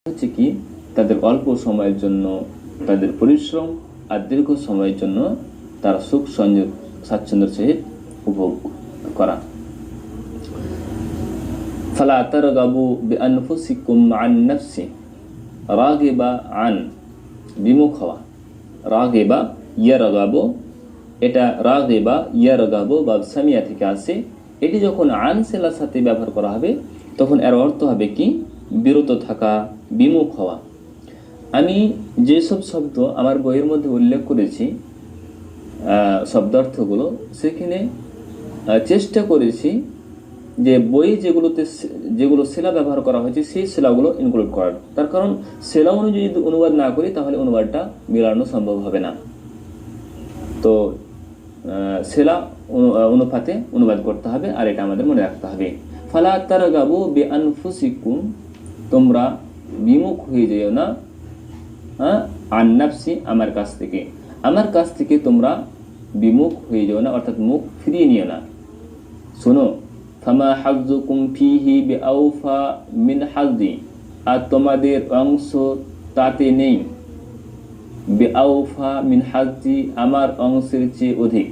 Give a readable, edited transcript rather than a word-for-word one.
হচ্ছে কি তাদের অল্প সময়ের জন্য তাদের পরিশ্রম আর দীর্ঘ সময়ের জন্য তারা সুখ সংযোগ স্বাচ্ছন্দ্যের সহিত উপভোগ করা। ফালা তারগাবু বিআনফুসিকুম আন নাফসি, রাগিবা আন বিমুখ হওয়া, রাগিবা ইয়ারগাবু, এটা রাগিবা ইয়ারগাবু বা সামিয়া থেকে আসে। এটি যখন আন সেলার সাথে ব্যবহার করা হবে তখন এর অর্থ হবে কি বিরত থাকা, বিমুখ হওয়া। আমি যেসব শব্দ আমার বইয়ের মধ্যে উল্লেখ করেছি শব্দার্থগুলো, সেখানে চেষ্টা করেছি যে বই যেগুলো সেলা ব্যবহার করা হয়েছে সেই সেলাগুলো ইনক্লুড করার। তার কারণ সেলা অনুযায়ী যদি অনুবাদ না করি তাহলে অনুবাদটা মেলানো সম্ভব হবে না। তো সেলা অনুপাতে অনুবাদ করতে হবে, আর এটা আমাদের মনে রাখতে হবে। ফালা তারগাবু বিআনফুসিকুম, তোমরা বিমুখ হয়ে যেও না, আন নাফসি, আমার কাছ থেকে, আমার কাছ থেকে তোমরা বিমুখ হয়ে যেও না, অর্থাৎ মুখ ফিরিয়ে নিও না। শোনো, ফামা হাজ্জুকুম ফিহি বিআউফা মিন হাজ্জি, আর তোমাদের অংশ তাতে নেই, বিআউফা মিন হাজ্জি, আমার অংশের চেয়ে অধিক।